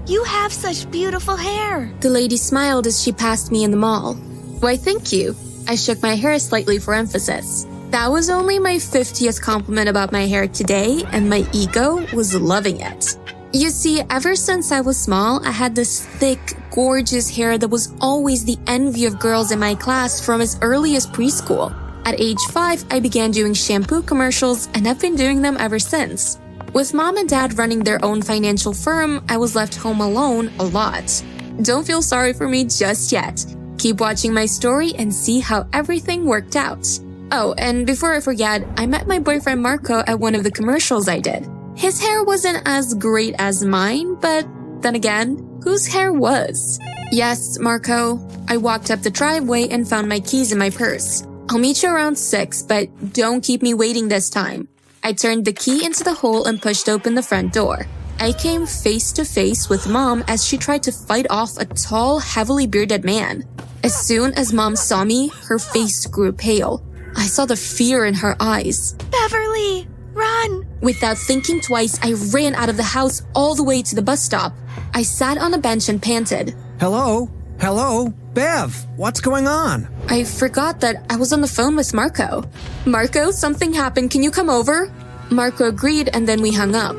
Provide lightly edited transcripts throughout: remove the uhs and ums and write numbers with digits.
You have such beautiful hair. The lady smiled as she passed me in the mall. Why, thank you. I shook my hair slightly for emphasis. That was only my 50th compliment about my hair today, and my ego was loving it. You see, ever since I was small, I had this thick, gorgeous hair that was always the envy of girls in my class from as early as preschool. At age 5, I began doing shampoo commercials, and I've been doing them ever since. With mom and dad running their own financial firm, I was left home alone a lot. Don't feel sorry for me just yet. Keep watching my story and see how everything worked out. Oh, and before I forget, I met my boyfriend Marco at one of the commercials I did. His hair wasn't as great as mine, but then again, whose hair was? Yes, Marco. I walked up the driveway and found my keys in my purse. I'll meet you around 6, but don't keep me waiting this time. I turned the key into the hole and pushed open the front door. I came face to face with Mom as she tried to fight off a tall, heavily bearded man. As soon as Mom saw me, her face grew pale. I saw the fear in her eyes. Beverly, run! Without thinking twice, I ran out of the house all the way to the bus stop. I sat on a bench and panted. Hello? Bev, what's going on? I forgot that I was on the phone with Marco. Marco, something happened. Can you come over? Marco agreed, and then we hung up.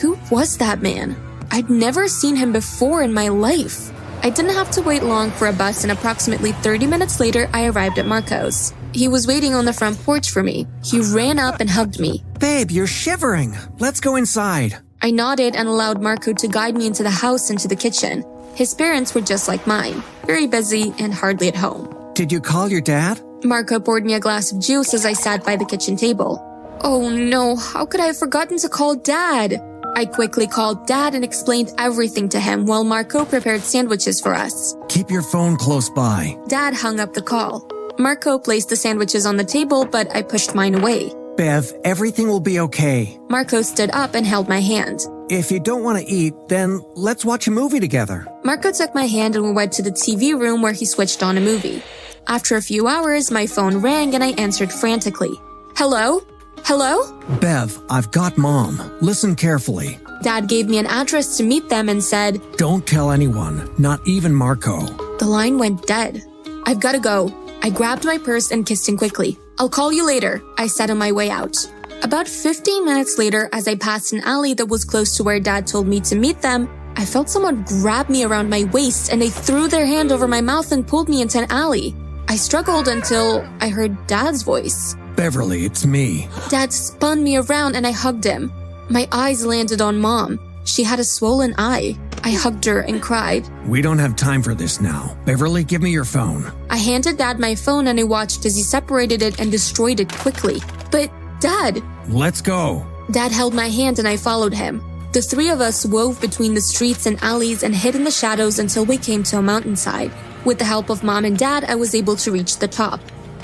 Who was that man? I'd never seen him before in my life. I didn't have to wait long for a bus, and approximately 30 minutes later, I arrived at Marco's. He was waiting on the front porch for me. He ran up and hugged me. Babe, you're shivering. Let's go inside. I nodded and allowed Marco to guide me into the house and to the kitchen. His parents were just like mine, very busy and hardly at home. Did you call your dad? Marco poured me a glass of juice as I sat by the kitchen table. Oh no, how could I have forgotten to call Dad? I quickly called Dad and explained everything to him while Marco prepared sandwiches for us. Keep your phone close by. Dad hung up the call. Marco placed the sandwiches on the table, but I pushed mine away. Bev, everything will be okay. Marco stood up and held my hand. If you don't want to eat, then let's watch a movie together. Marco took my hand and we went to the TV room where he switched on a movie. After a few hours, my phone rang and I answered frantically. Hello? Hello? Bev, I've got Mom. Listen carefully. Dad gave me an address to meet them and said, Don't tell anyone, not even Marco. The line went dead. I've got to go. I grabbed my purse and kissed him quickly. I'll call you later, I said on my way out. About 15 minutes later, as I passed an alley that was close to where Dad told me to meet them, I felt someone grab me around my waist and they threw their hand over my mouth and pulled me into an alley. I struggled until I heard Dad's voice. Beverly, it's me. Dad spun me around and I hugged him. My eyes landed on Mom. She had a swollen eye. I hugged her and cried. We don't have time for this now. Beverly, give me your phone. I handed Dad my phone and I watched as he separated it and destroyed it quickly. But Dad! Let's go. Dad held my hand and I followed him. The three of us wove between the streets and alleys and hid in the shadows until we came to a mountainside. With the help of Mom and Dad, I was able to reach the top.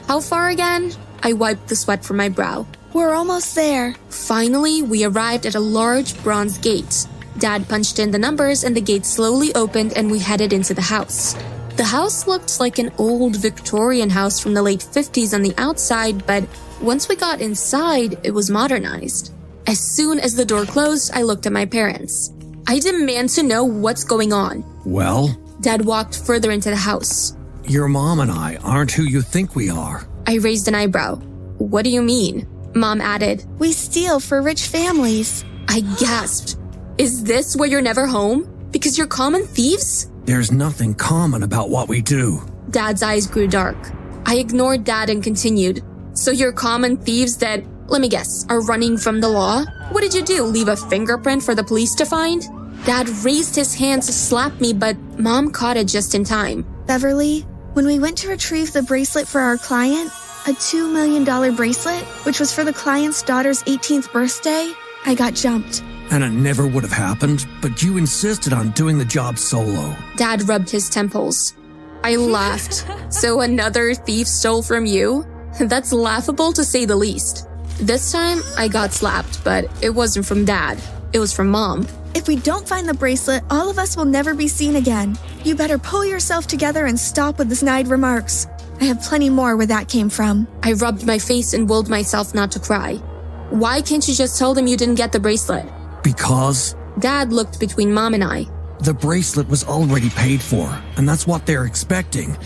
How far again? I wiped the sweat from my brow. We're almost there. Finally, we arrived at a large bronze gate. Dad punched in the numbers and the gate slowly opened and we headed into the house. The house looked like an old Victorian house from the late 50s on the outside, but once we got inside, it was modernized. As soon as the door closed, I looked at my parents. I demand to know what's going on. Well? Dad walked further into the house. Your mom and I aren't who you think we are. I raised an eyebrow. What do you mean? Mom added. We steal for rich families. I gasped. Is this why you're never home? Because you're common thieves? There's nothing common about what we do. Dad's eyes grew dark. I ignored Dad and continued. So you're common thieves that, let me guess, are running from the law? What did you do, leave a fingerprint for the police to find? Dad raised his hand to slap me, but Mom caught it just in time. Beverly, when we went to retrieve the bracelet for our client, a $2 million bracelet, which was for the client's daughter's 18th birthday, I got jumped. And it never would have happened, but you insisted on doing the job solo. Dad rubbed his temples. I laughed. So another thief stole from you? That's laughable to say the least. This time, I got slapped, but it wasn't from Dad. It was from Mom. If we don't find the bracelet, all of us will never be seen again. You better pull yourself together and stop with the snide remarks. I have plenty more where that came from. I rubbed my face and willed myself not to cry. Why can't you just tell them you didn't get the bracelet? Because? Dad looked between Mom and I. The bracelet was already paid for, and that's what they're expecting.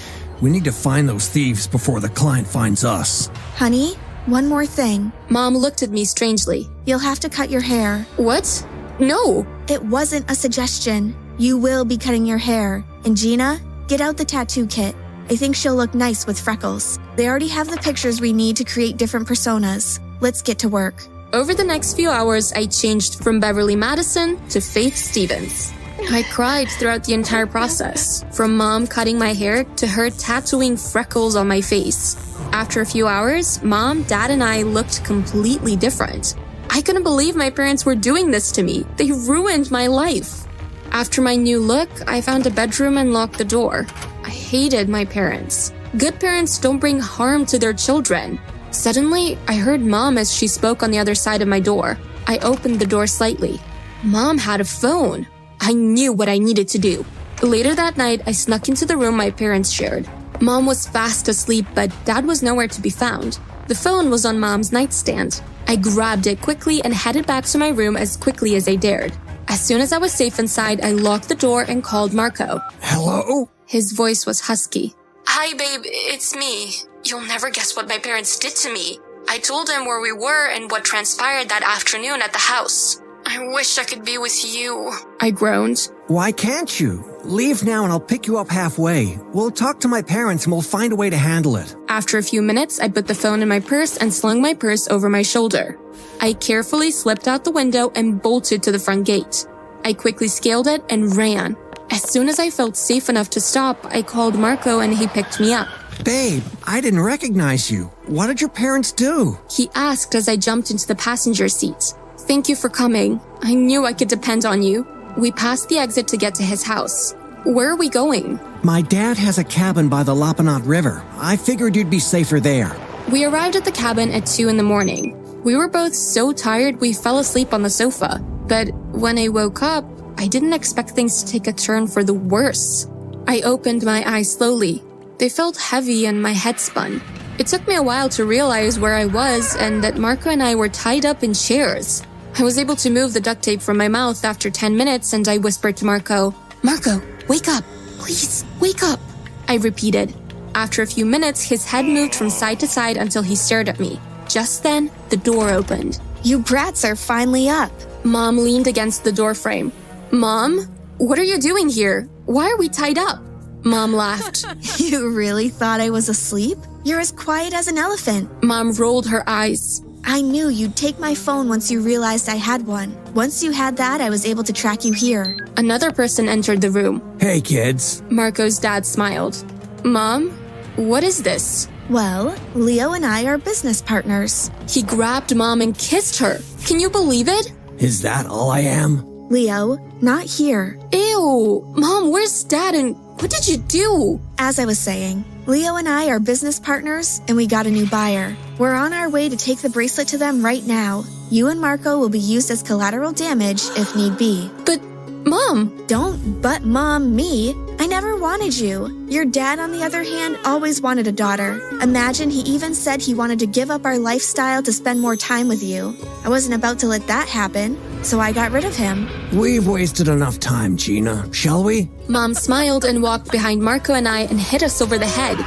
We need to find those thieves before the client finds us. Honey, one more thing. Mom looked at me strangely. You'll have to cut your hair. What? No. It wasn't a suggestion. You will be cutting your hair. And Gina, get out the tattoo kit. I think she'll look nice with freckles. They already have the pictures we need to create different personas. Let's get to work. Over the next few hours, I changed from Beverly Madison to Faith Stevens. I cried throughout the entire process, from Mom cutting my hair to her tattooing freckles on my face. After a few hours, Mom, Dad, and I looked completely different. I couldn't believe my parents were doing this to me. They ruined my life. After my new look, I found a bedroom and locked the door. I hated my parents. Good parents don't bring harm to their children. Suddenly, I heard Mom as she spoke on the other side of my door. I opened the door slightly. Mom had a phone. I knew what I needed to do. Later that night, I snuck into the room my parents shared. Mom was fast asleep, but Dad was nowhere to be found. The phone was on Mom's nightstand. I grabbed it quickly and headed back to my room as quickly as I dared. As soon as I was safe inside, I locked the door and called Marco. Hello? His voice was husky. Hi, babe, it's me. You'll never guess what my parents did to me. I told them where we were and what transpired that afternoon at the house. I wish I could be with you, I groaned. Why can't you? Leave now and I'll pick you up halfway. We'll talk to my parents and we'll find a way to handle it. After a few minutes, I put the phone in my purse and slung my purse over my shoulder. I carefully slipped out the window and bolted to the front gate. I quickly scaled it and ran. As soon as I felt safe enough to stop, I called Marco and he picked me up. Babe, I didn't recognize you. What did your parents do? He asked as I jumped into the passenger seat. Thank you for coming. I knew I could depend on you. We passed the exit to get to his house. Where are we going? My dad has a cabin by the Lapanaut River. I figured you'd be safer there. We arrived at the cabin at 2 a.m. We were both so tired we fell asleep on the sofa. But when I woke up, I didn't expect things to take a turn for the worse. I opened my eyes slowly. They felt heavy and my head spun. It took me a while to realize where I was and that Marco and I were tied up in chairs. I was able to move the duct tape from my mouth after 10 minutes and I whispered to Marco, Marco, wake up. Please, wake up. I repeated. After a few minutes, his head moved from side to side until he stared at me. Just then, the door opened. You brats are finally up. Mom leaned against the doorframe. Mom, what are you doing here? Why are we tied up? Mom laughed. You really thought I was asleep? You're as quiet as an elephant. Mom rolled her eyes. I knew you'd take my phone once you realized I had one. Once you had that, I was able to track you here. Another person entered the room. Hey, kids. Marco's dad smiled. Mom, what is this? Well, Leo and I are business partners. He grabbed Mom and kissed her. Can you believe it? Is that all I am? Leo, not here. Ew. Mom, where's Dad and what did you do? As I was saying, Leo and I are business partners and we got a new buyer. We're on our way to take the bracelet to them right now. You and Marco will be used as collateral damage if need be. But, Mom. Don't but Mom me. I never wanted you. Your dad, on the other hand, always wanted a daughter. Imagine he even said he wanted to give up our lifestyle to spend more time with you. I wasn't about to let that happen, so I got rid of him. We've wasted enough time, Gina. Shall we? Mom smiled and walked behind Marco and I and hit us over the head.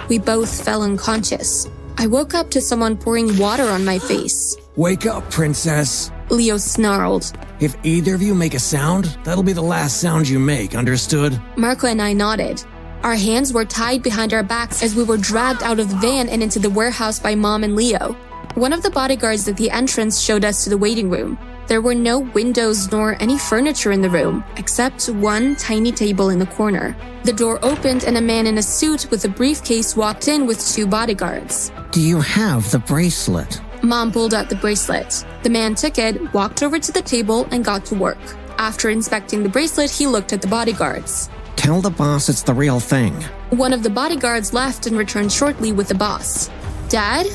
We both fell unconscious. I woke up to someone pouring water on my face. Wake up, princess. Leo snarled. If either of you make a sound, that'll be the last sound you make, understood? Marco and I nodded. Our hands were tied behind our backs as we were dragged out of the van and into the warehouse by Mom and Leo. One of the bodyguards at the entrance showed us to the waiting room. There were no windows nor any furniture in the room, except one tiny table in the corner. The door opened and a man in a suit with a briefcase walked in with 2 bodyguards. Do you have the bracelet? Mom pulled out the bracelet. The man took it, walked over to the table, and got to work. After inspecting the bracelet, he looked at the bodyguards. Tell the boss it's the real thing. One of the bodyguards left and returned shortly with the boss. Dad?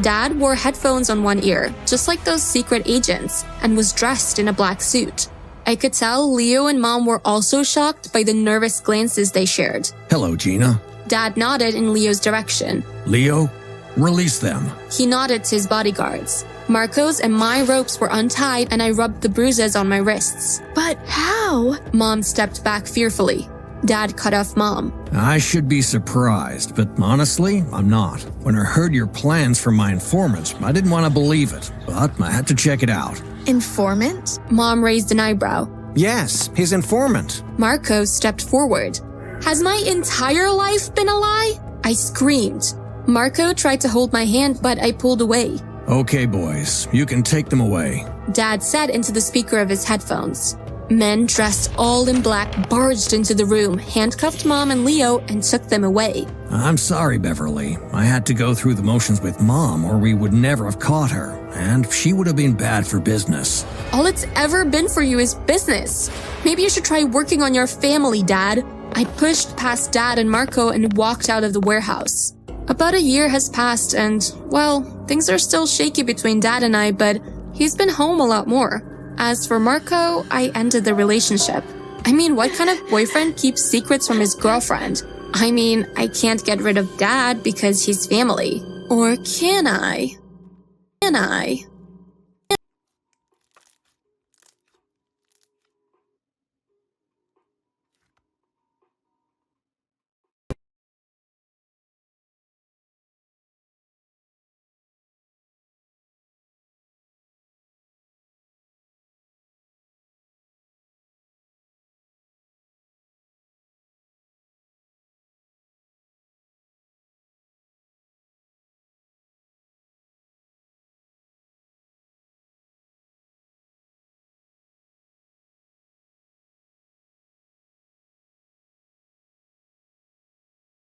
Dad wore headphones on one ear, just like those secret agents, and was dressed in a black suit. I could tell Leo and Mom were also shocked by the nervous glances they shared. Hello, Gina. Dad nodded in Leo's direction. Leo, Release them. He nodded to his bodyguards. Marco's and my ropes were untied and I rubbed the bruises on my wrists. But how? Mom stepped back fearfully. Dad cut off Mom. I should be surprised, but honestly, I'm not. When I heard your plans for my informant, I didn't want to believe it, but I had to check it out. Informant? Mom raised an eyebrow. Yes, his informant. Marco stepped forward. Has my entire life been a lie? I screamed. Marco tried to hold my hand, but I pulled away. Okay, boys, you can take them away. Dad said into the speaker of his headphones. Men dressed all in black barged into the room, handcuffed Mom and Leo, and took them away. I'm sorry, Beverly. I had to go through the motions with Mom or we would never have caught her, and she would have been bad for business. All it's ever been for you is business. Maybe you should try working on your family, Dad. I pushed past Dad and Marco and walked out of the warehouse. About a year has passed and, well, things are still shaky between Dad and I, but he's been home a lot more. As for Marco, I ended the relationship. I mean, what kind of boyfriend keeps secrets from his girlfriend? I mean, I can't get rid of Dad because he's family. Or can I? Can I?